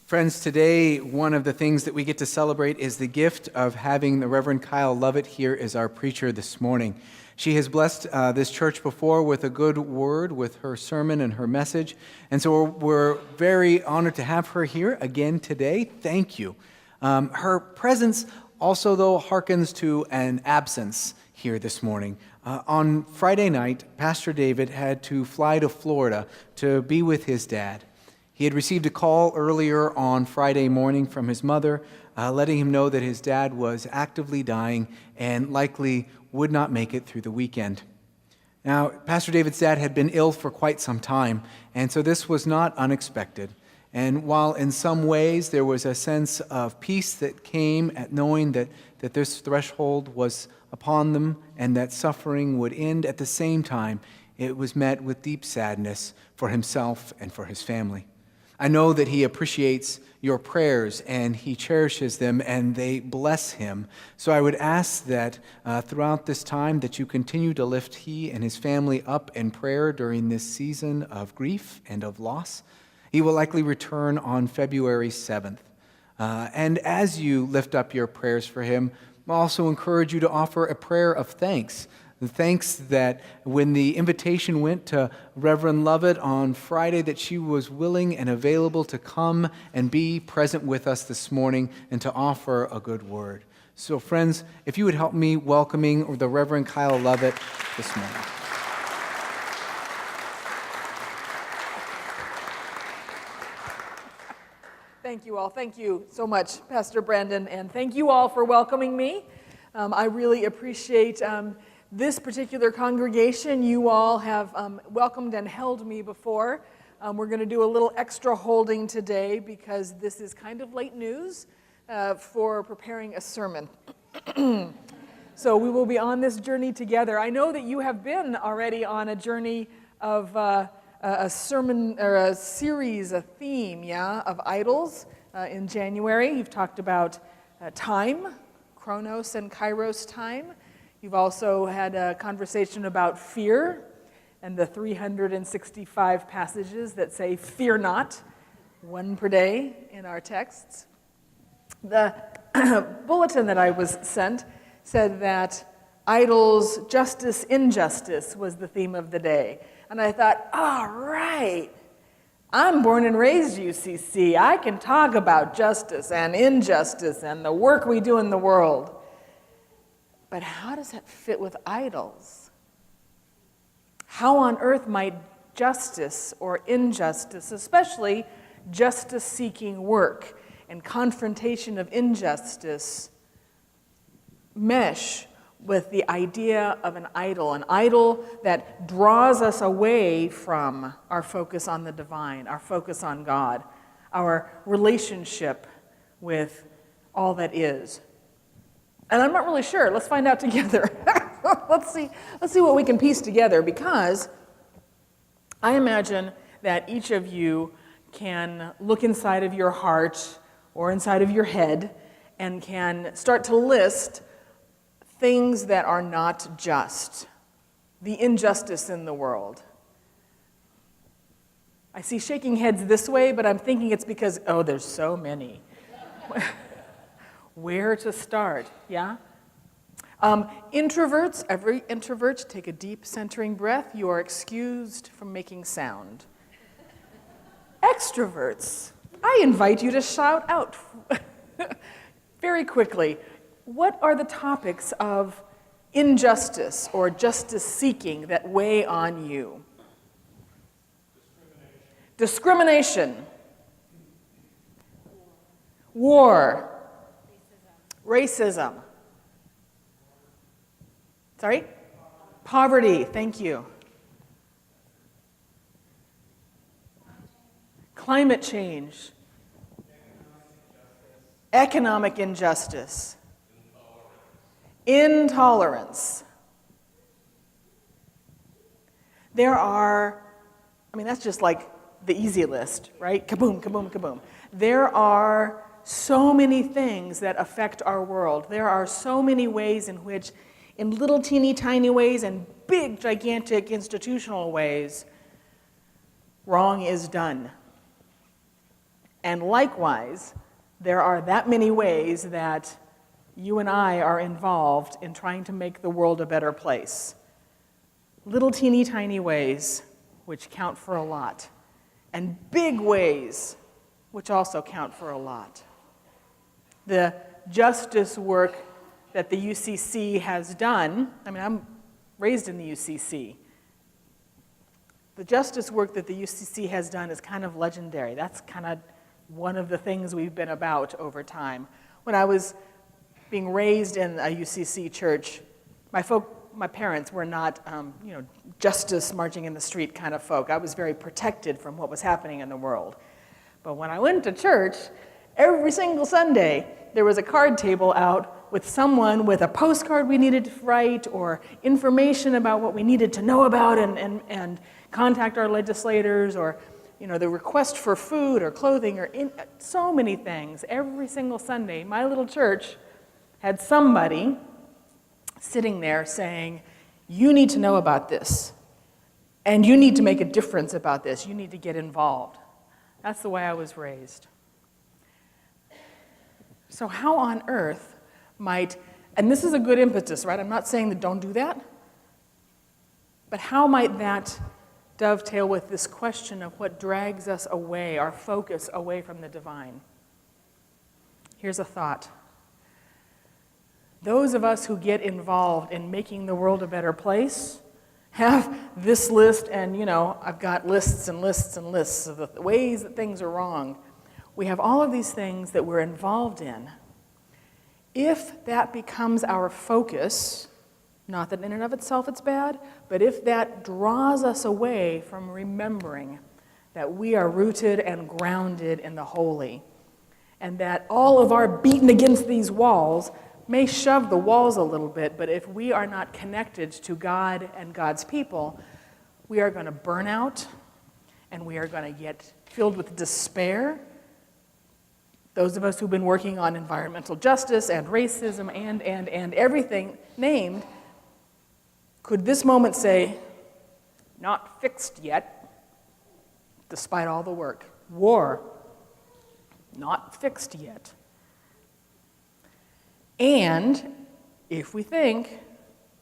Friends, today one of the things that we get to celebrate is the gift of having the Reverend Kyle Lovett here as our preacher this morning. She has blessed this church before with a good word, with her sermon and her message, and so we're very honored to have her here again today. Thank you. Her presence also, though, harkens to an absence here this morning. On Friday night, Pastor David had to fly to Florida to be with his dad. He had received a call earlier on Friday morning from his mother, letting him know that his dad was actively dying and likely would not make it through the weekend. Now, Pastor David's dad had been ill for quite some time, and so this was not unexpected. And while in some ways there was a sense of peace that came at knowing that this threshold was upon them and that suffering would end, at the same time, it was met with deep sadness for himself and for his family. I know that he appreciates your prayers and he cherishes them and they bless him. So I would ask that throughout this time that you continue to lift he and his family up in prayer during this season of grief and of loss. He will likely return on February 7th. And as you lift up your prayers for him, I'll also encourage you to offer a prayer of thanks. The thanks that when the invitation went to Reverend Lovett on Friday, that she was willing and available to come and be present with us this morning and to offer a good word. So friends, if you would help me welcoming the Reverend Kyle Lovett this morning. Thank you all. Thank you so much, Pastor Brandon, and thank you all for welcoming me. I really appreciate this particular congregation. You all have welcomed and held me before. We're going to do a little extra holding today because this is kind of late news for preparing a sermon. So we will be on this journey together. I know that you have been already on a journey of a sermon or a series, a theme, of idols in January. You've talked about time, Chronos and Kairos time. You've also had a conversation about fear and the 365 passages that say, "Fear not," one per day in our texts. The bulletin that I was sent said that idols, justice, injustice was the theme of the day. And I thought, all right, I'm born and raised UCC. I can talk about justice and injustice and the work we do in the world. But how does that fit with idols? How on earth might justice or injustice, especially justice-seeking work and confrontation of injustice, mesh with the idea of an idol that draws us away from our focus on the divine, our focus on God, our relationship with all that is? And I'm not really sure. Let's find out together. Let's see what we can piece together, because I imagine that each of you can look inside of your heart or inside of your head and can start to list things that are not just, the injustice in the world. I see shaking heads this way, but I'm thinking it's because, there's so many. Where to start, yeah? Introverts, every introvert, take a deep centering breath. You are excused from making sound. Extroverts, I invite you to shout out very quickly. What are the topics of injustice or justice seeking that weigh on you? Discrimination. War. Racism. Sorry? Poverty, thank you. Climate change. Economic injustice. Intolerance. There are, that's just like the easy list, right? Kaboom, kaboom, kaboom. There are so many things that affect our world. There are so many ways in which, in little teeny tiny ways and big gigantic institutional ways, wrong is done. And likewise, there are that many ways that you and I are involved in trying to make the world a better place. Little teeny tiny ways, which count for a lot, and big ways, which also count for a lot. The justice work that the UCC has done, I'm raised in the UCC. The justice work that the UCC has done is kind of legendary. That's kind of one of the things we've been about over time. When I was being raised in a UCC church, my parents were not, justice marching in the street kind of folk. I was very protected from what was happening in the world. But when I went to church, every single Sunday, there was a card table out with someone with a postcard we needed to write or information about what we needed to know about and contact our legislators, or the request for food or clothing, or so many things. Every single Sunday, my little church had somebody sitting there saying, you need to know about this, and you need to make a difference about this. You need to get involved. That's the way I was raised. So how on earth might, and this is a good impetus, right? I'm not saying that don't do that, but how might that dovetail with this question of what drags us away, our focus away from the divine? Here's a thought. Those of us who get involved in making the world a better place have this list, and I've got lists and lists and lists of the ways that things are wrong. We have all of these things that we're involved in. If that becomes our focus, not that in and of itself it's bad, but if that draws us away from remembering that we are rooted and grounded in the holy, and that all of our beating against these walls may shove the walls a little bit, but if we are not connected to God and God's people, we are going to burn out, and we are going to get filled with despair. Those of us who've been working on environmental justice and racism and everything named, could this moment say, not fixed yet, despite all the work. War, not fixed yet. And if we think,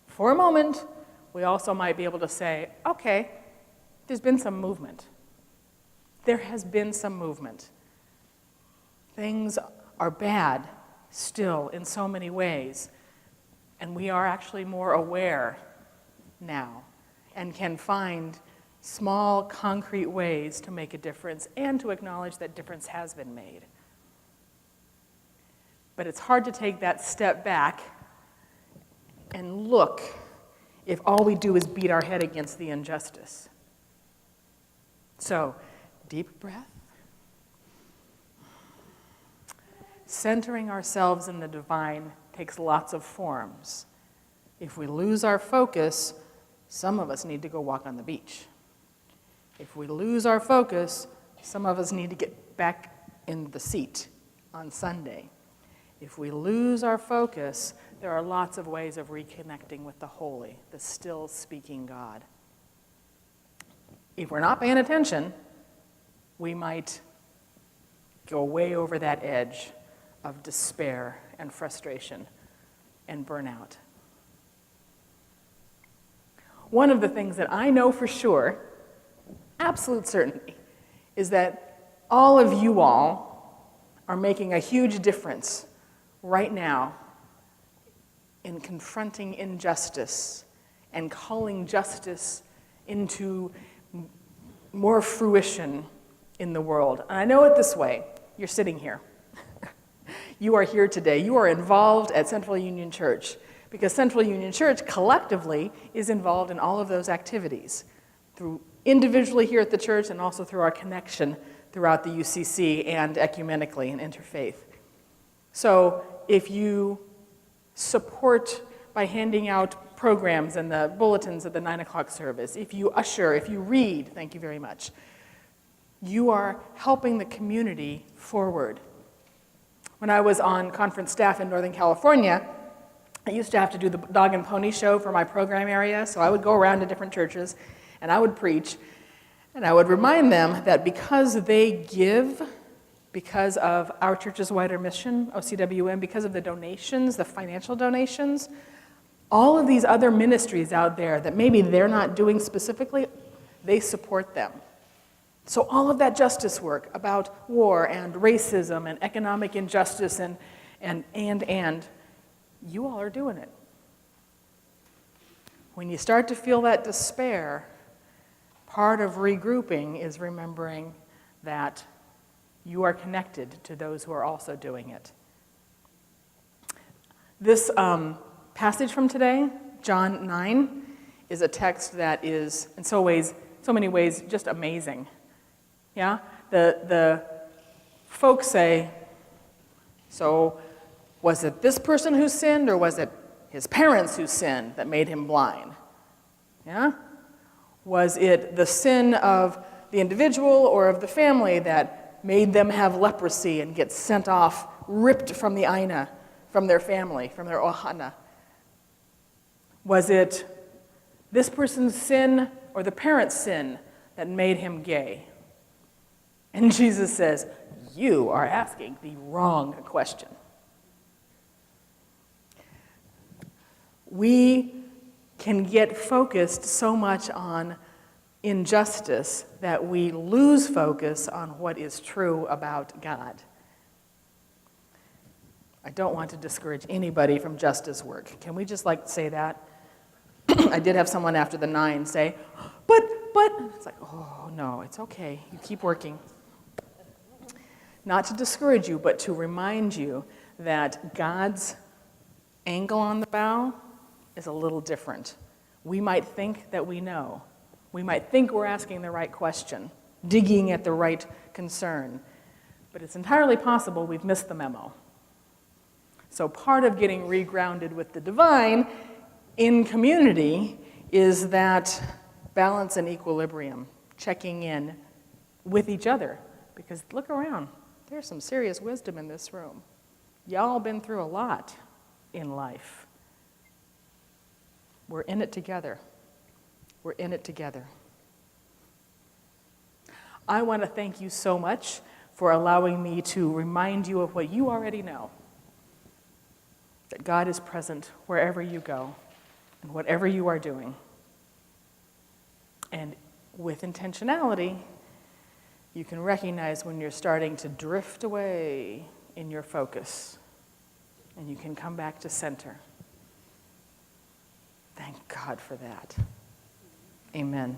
for a moment, we also might be able to say, okay, there's been some movement. There has been some movement. Things are bad still in so many ways, and we are actually more aware now and can find small, concrete ways to make a difference and to acknowledge that difference has been made. But it's hard to take that step back and look if all we do is beat our head against the injustice. So, deep breath. Centering ourselves in the divine takes lots of forms. If we lose our focus, some of us need to go walk on the beach. If we lose our focus, some of us need to get back in the seat on Sunday. If we lose our focus, there are lots of ways of reconnecting with the holy, the still speaking God. If we're not paying attention, we might go way over that edge of despair and frustration and burnout. One of the things that I know for sure, absolute certainty, is that all of you all are making a huge difference right now in confronting injustice and calling justice into more fruition in the world. And I know it this way. You're sitting here. You are here today. You are involved at Central Union Church because Central Union Church collectively is involved in all of those activities, through individually here at the church and also through our connection throughout the UCC and ecumenically and interfaith. So if you support by handing out programs and the bulletins at the 9 o'clock service, if you usher, if you read, thank you very much, you are helping the community forward. When I was on conference staff in Northern California, I used to have to do the dog and pony show for my program area, so I would go around to different churches and I would preach, and I would remind them that because they give because of our church's wider mission, OCWM, because of the donations, the financial donations, all of these other ministries out there that maybe they're not doing specifically, they support them. So all of that justice work about war and racism and economic injustice and you all are doing it. When you start to feel that despair, part of regrouping is remembering that you are connected to those who are also doing it. This passage from today, John 9, is a text that is, in so many ways, just amazing. Yeah? The folks say, so was it this person who sinned, or was it his parents who sinned that made him blind? Yeah? Was it the sin of the individual or of the family that made them have leprosy and get sent off, ripped from the Aina, from their family, from their Ohana? Was it this person's sin or the parent's sin that made him gay? And Jesus says, you are asking the wrong question. We can get focused so much on injustice that we lose focus on what is true about God. I don't want to discourage anybody from justice work. Can we just say that? I did have someone after the 9 say, but, it's like, oh no, it's okay, you keep working. Not to discourage you, but to remind you that God's angle on the bow is a little different. We might think that we know. We might think we're asking the right question, digging at the right concern, but it's entirely possible we've missed the memo. So part of getting regrounded with the divine in community is that balance and equilibrium, checking in with each other. Because look around, there's some serious wisdom in this room. Y'all been through a lot in life. We're in it together. We're in it together. I want to thank you so much for allowing me to remind you of what you already know. That God is present wherever you go and whatever you are doing. And with intentionality, you can recognize when you're starting to drift away in your focus, and you can come back to center. Thank God for that. Amen.